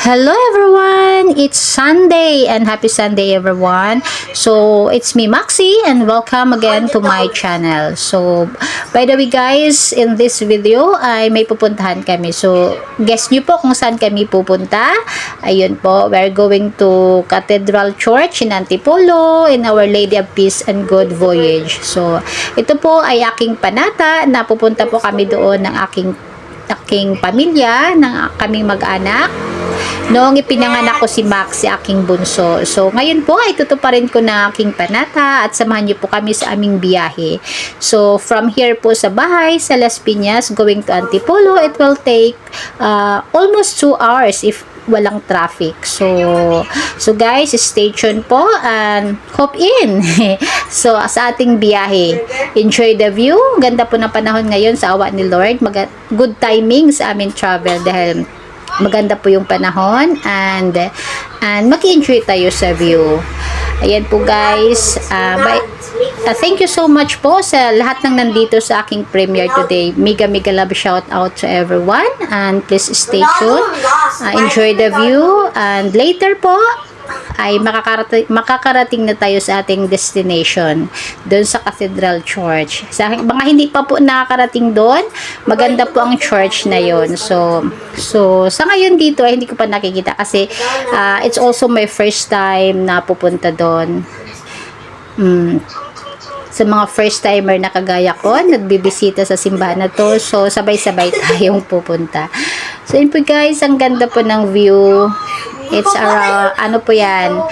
Hello everyone! It's Sunday and happy Sunday everyone. So, it's me Maxi and welcome again to my channel. So, by the way guys, in this video ay may pupuntahan kami. So, guess nyo po kung saan kami pupunta. Ayun po, we're going to Cathedral Church in Antipolo in Our Lady of Peace and Good Voyage. So, ito po ay aking panata na pupunta po kami doon ng aking pamilya, ng kaming mag-anak. Noong ipinanganak ko si Max, si aking bunso. So, ngayon po ay tutuparin ko na aking panata at samahan niyo po kami sa aming biyahe. So, from here po sa bahay, sa Las Piñas, going to Antipolo, it will take almost 2 hours if walang traffic. So guys, stay tuned po and hop in. So, sa ating biyahe. Enjoy the view. Ganda po ng panahon ngayon sa awa ni Lord. Good timing sa aming travel dahil maganda po yung panahon and mag-enjoy tayo sa view. Ayan po guys. Thank you so much po sa lahat ng nandito sa aking premiere today. Mega love shout out to everyone and please stay tuned. Enjoy the view and later po ay makakarating na tayo sa ating destination doon sa Cathedral Church. Sa mga hindi pa po nakakarating doon, maganda po ang church na yon. So sa ngayon dito ay hindi ko pa nakikita kasi it's also my first time na pupunta doon. Sa mga first timer na kagaya ko, nagbibisita sa simbahan na to. So, sabay-sabay tayong pupunta. So, yun po guys, ang ganda po ng view. It's around, ano po yan,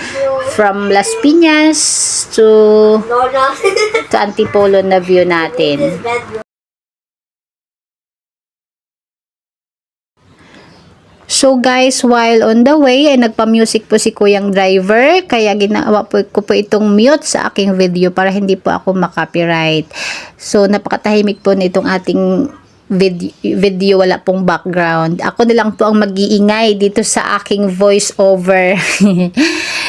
from Las Piñas to Antipolo na view natin. So guys, while on the way ay nagpa-music po si Kuyang driver, kaya ginawa ko po itong mute sa aking video para hindi po ako makopyright. So napakatahimik po nitong ating video, wala pong background. Ako na lang po ang mag-iingay dito sa aking voice over.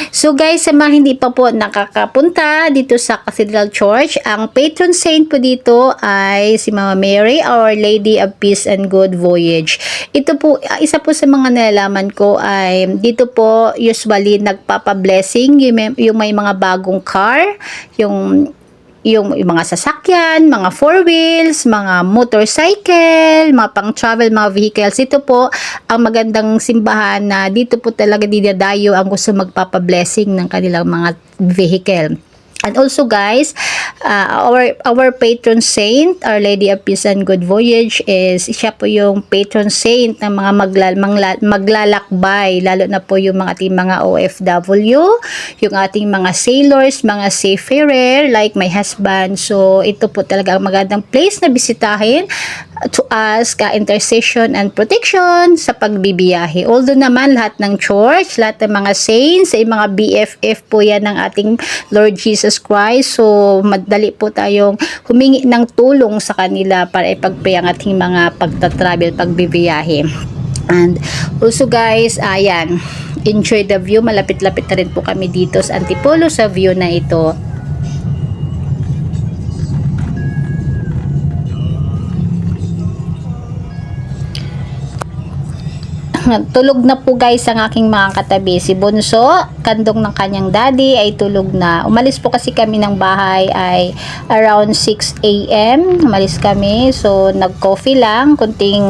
So guys, sa mga hindi pa po nakakapunta dito sa Cathedral Church, ang patron saint po dito ay si Mama Mary, Our Lady of Peace and Good Voyage. Ito po, isa po sa mga nalalaman ko ay dito po usually nagpapa-blessing yung may mga bagong car, yung mga sasakyan, mga 4 wheels, mga motorcycle, mga pang-travel, mga vehicles. Ito po ang magandang simbahan na dito po talaga dinadayo ang gusto magpapa-blessing ng kanilang mga vehicle. And also guys, our patron saint, Our Lady of Peace and Good Voyage, siya po yung patron saint ng mga maglalakbay, lalo na po yung ating mga OFW, yung ating mga sailors, mga seafarer, like my husband. So, ito po talaga ang magandang place na bisitahin to ask intercession and protection sa pagbibiyahe. Although naman lahat ng church, lahat ng mga saints, ay mga BFF po yan ng ating Lord Jesus Christ. So, madali po tayong humingi ng tulong sa kanila para ipagpay ang ating mga pagtatravel, pagbibiyahe. And also guys, ayan, enjoy the view. Malapit-lapit na rin po kami dito sa Antipolo sa view na ito. Tulog na po guys ang aking mga katabi. Si Bunso, kandong ng kanyang daddy, ay tulog na. Umalis po kasi kami ng bahay ay around 6 AM. Umalis kami. So, nag-coffee lang. Kunting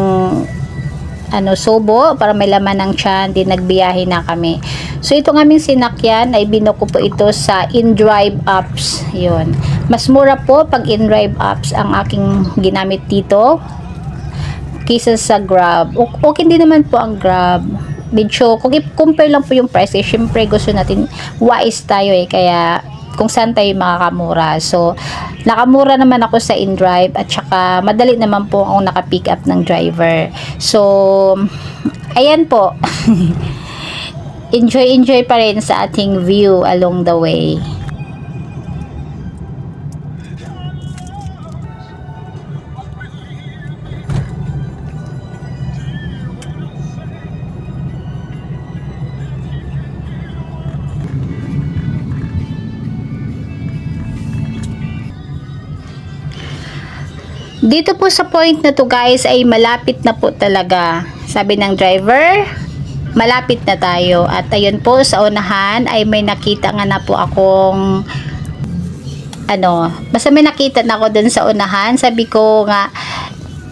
sobo para may laman ng tiyan. Di nagbiyahe na kami. So, itong aming sinakyan ay binuko po ito sa InDrive apps. Yun. Mas mura po pag InDrive apps ang aking ginamit dito kisa sa Grab. Okay din naman po ang Grab. Medyo, kung i-compare lang po yung price, syempre gusto natin wise tayo kaya kung saan tayo makakamura. So, nakamura naman ako sa InDrive at saka madali naman po ako naka-pick up ng driver. So, ayan po. Enjoy pa rin sa ating view along the way. Dito po sa point na to guys ay malapit na po talaga. Sabi ng driver, malapit na tayo. At ayun po, sa unahan ay may nakita nga na po akong basta may nakita na ako dun sa unahan. Sabi ko nga,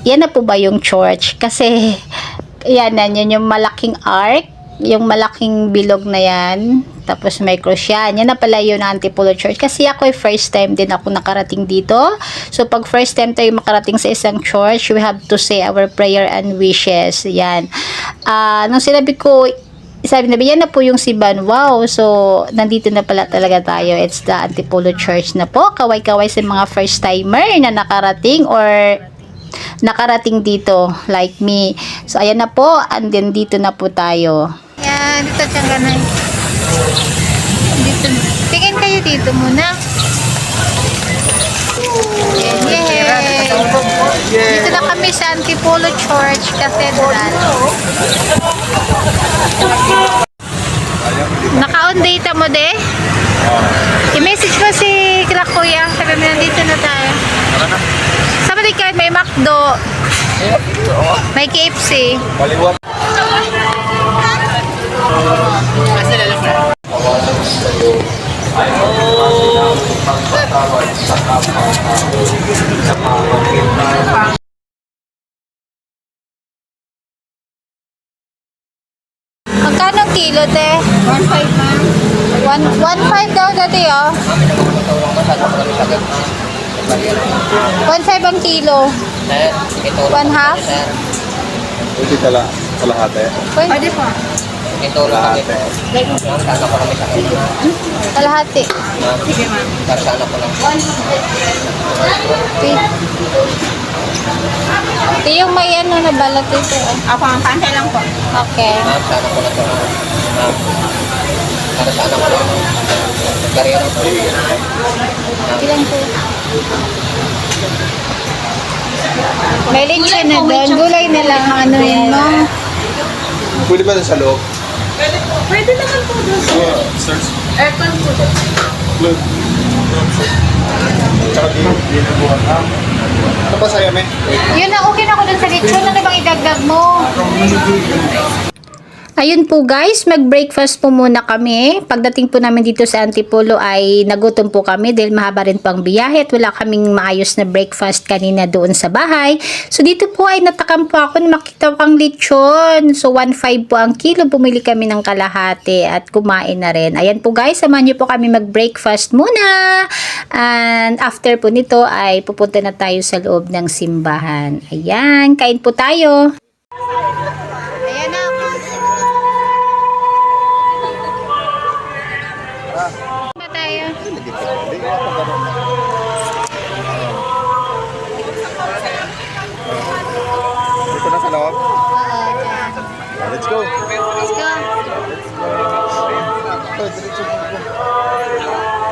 yan na po ba yung church? Kasi yan yung malaking arc, yung malaking bilog na yan, tapos may cross yan na pala yun ang Antipolo Church. Kasi ako first time din ako nakarating dito. So pag first time tayo makarating sa isang church, we have to say our prayer and wishes. Yan, nung sabi yan na po yung Siban. Wow, so nandito na pala talaga tayo. It's the Antipolo Church na po. Kaway-kaway sa mga first timer na nakarating or nakarating dito like me. So ayan na po, and then dito na po tayo. Yan, dito siya ganun. Dito. Tingin kayo dito muna. Yay! Dito na kami sa Antipolo Church Cathedral. Naka-on data mo de? I-message mo si kila kuya. Sabi mo nandito na tayo. Sama din kayo, may McDo. May KFC. Baliwat. Magkano ang kilo, te? 1.5 ma'am. 1.5 daw dati, oh. 1.5 ang kilo. 1 half? Pwede kalahate. Pwede po. Ito lahate. Kalahati. Sige ma'am. Karsana ko lang. Ito yung may na balat ito. Ako, ang pantay lang po. Okay. Ma'am, sana ko lang ito. Ma'am. Karsana ko lang. Karera ko. Ilan po? May lechon na doon. Gulay na lang. Ano yun, no? Pwede ba sa loob? Pwede naman po doon. Search. Aircon po doon. Look. Tsaka di nabuhan ha. Ano pa sa'yo, me? Yun na, okay na ako doon sa lechon. Ano bang idagdag mo? Ayun po guys, mag-breakfast po muna kami. Pagdating po namin dito sa Antipolo ay nagutom po kami dahil mahaba rin pang biyahe at wala kaming maayos na breakfast kanina doon sa bahay. So dito po ay natakam po ako na makita ko ang lechon. So 1.5 po ang kilo. Bumili kami ng kalahati at kumain na rin. Ayan po guys, samahan niyo po kami mag-breakfast muna. And after po nito ay pupunta na tayo sa loob ng simbahan. Ayan, kain po tayo. Ayan na. Ba tayo? Dito na sa loob. Let's go. Let's go. Ito, diretso po. We will go in.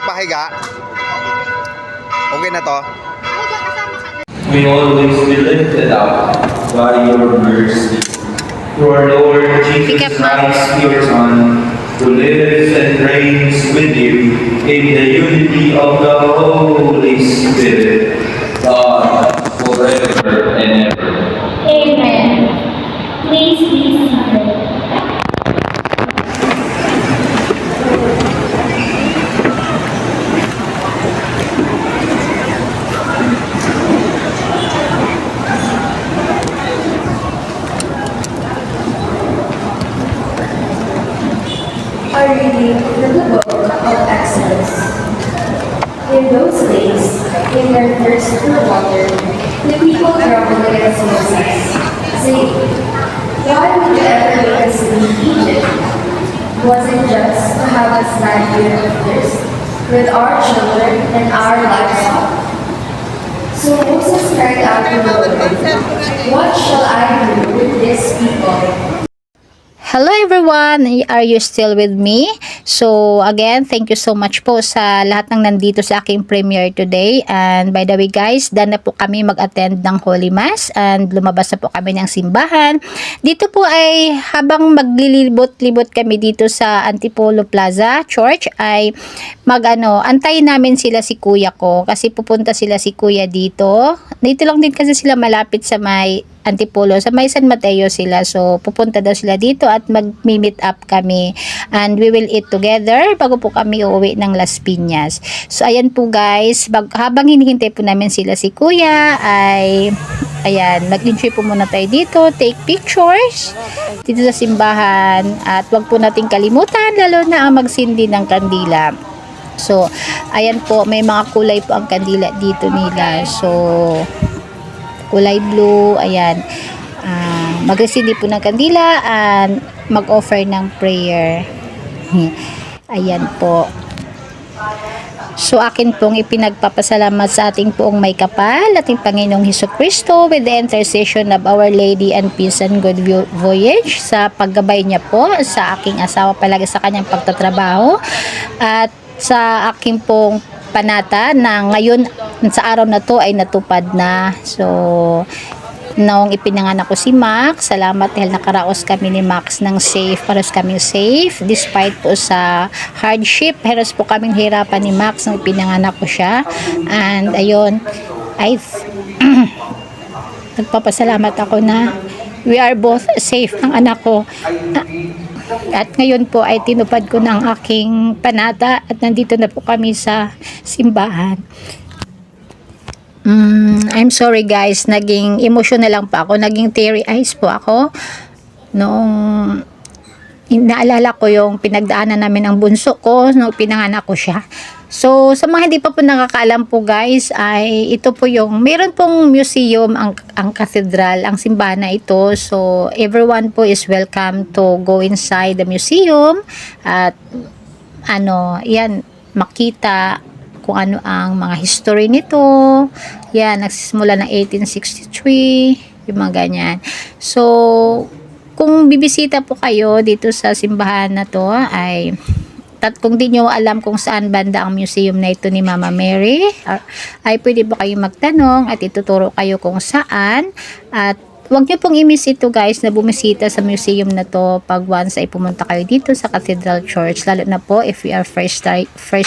Pahiga. Okay na to. We always be lifted up by your mercy. Through our Lord Pick Jesus up, Mom. Christ, your Son, who lives and reigns with you in the unity of the Holy Spirit, God, forever and ever. Amen. Please be seated. A reading from the book of Exodus. In those days, in their thirst for water, the people grumbled against Moses, saying, "Why would you ever make us leave Egypt? Was it just to have us stand here of thirst with our children and our livestock?" So Moses cried out to the Lord, "What shall I do with these people?" Hello everyone! Are you still with me? So again, thank you so much po sa lahat ng nandito sa aking premiere today. And by the way guys, done na po kami mag-attend ng Holy Mass and lumabas na po kami ng simbahan. Dito po ay habang maglilibot-libot kami dito sa Antipolo Plaza Church ay antayin namin sila si kuya ko kasi pupunta sila si kuya dito. Dito lang din kasi sila malapit sa may Antipolo, sa may San Mateo sila. So, pupunta daw sila dito at mag-meet up kami. And we will eat together bago po kami uuwi ng Las Piñas. So, ayan po guys. Habang hinihintay po namin sila si kuya, ay ayan, mag-enjoy po muna tayo dito. Take pictures dito sa simbahan. At wag po nating kalimutan, lalo na ang magsindi ng kandila. So, ayan po, may mga kulay po ang kandila dito nila. So, kulay blue, ayan. Mag-resindi po ng kandila and mag-offer ng prayer. Ayan po. So, akin pong ipinagpapasalamat sa ating poong may kapal, ating Panginoong Hesukristo, with the intercession of Our Lady and Peace and Good Voyage, sa paggabay niya po sa aking asawa palagi sa kanyang pagtatrabaho, at sa aking pong panata na ngayon sa araw na to ay natupad na. So, noong ipinanganak ko si Max, salamat dahil nakaraos kami ni Max ng safe, paros kaming safe despite po sa hardship, paros po kaming hirapan ni Max nung ipinanganak ko siya. And ayun, ay nagpapasalamat ako na we are both safe ng anak ko. At ngayon po ay tinupad ko ng aking panata at nandito na po kami sa simbahan. I'm sorry guys, naging emotional lang po ako, naging teary eyes po ako noong naalala ko yung pinagdaanan namin ng bunso ko nung pinanganak ko siya. So, sa mga hindi pa po nakakaalam po guys, ay ito po yung, meron pong museum ang cathedral, ang simbahan na ito. So, everyone po is welcome to go inside the museum at yan, makita kung ano ang mga history nito. Yan, nagsisimula ng 1863, yung mga ganyan. So, kung bibisita po kayo dito sa simbahan na to ay kung di nyo alam kung saan banda ang museum na ito ni Mama Mary, ay pwede po kayong magtanong at ituturo kayo kung saan. At huwag nyo pong i-miss ito guys na bumisita sa museum na to pag once ay pumunta kayo dito sa Cathedral Church, lalo na po if you are first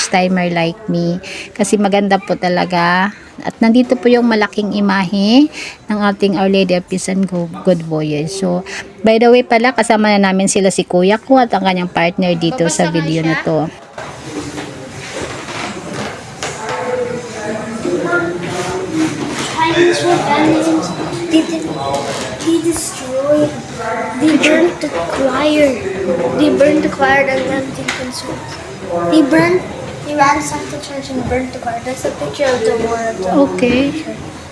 timer like me, kasi maganda po talaga. At nandito po yung malaking imahe ng ating Our Lady of Peace and Good Voyage. So, by the way pala, kasama na namin sila si kuya ko at ang kanyang partner dito sa video na to. They destroyed, they burned the choir. They burned the choir and everything consumed. They ransacked the church and burned the choir. That's a picture of the war of the Okay.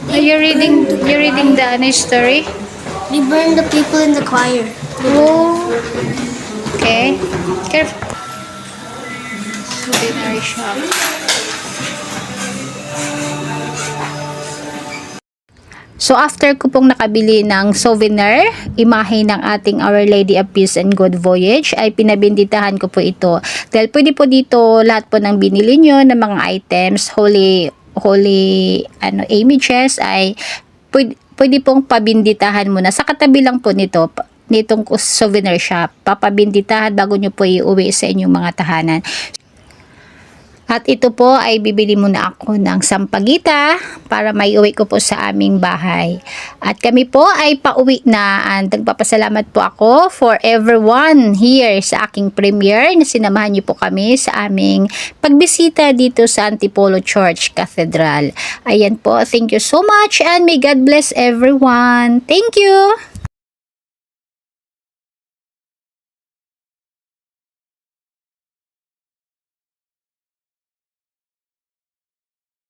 You're reading the story? They burned the people in the choir. Oh. Okay. Careful. Souvenir shop. So, after ko pong nakabili ng souvenir, imahe ng ating Our Lady of Peace and Good Voyage, ay pinabinditahan ko po ito. Dahil pwede po dito lahat po ng binili nyo ng mga items, holy images, ay pwede pong pabinditahan muna. Sa katabi lang po nitong souvenir shop, papabinditahan bago nyo po iuwi sa inyong mga tahanan. At ito po ay bibili muna ako ng sampagita para maiuwi ko po sa aming bahay. At kami po ay pauwi na, and nagpapasalamat po ako for everyone here sa aking premiere na sinamahan niyo po kami sa aming pagbisita dito sa Antipolo Church Cathedral. Ayan po, thank you so much and may God bless everyone. Thank you!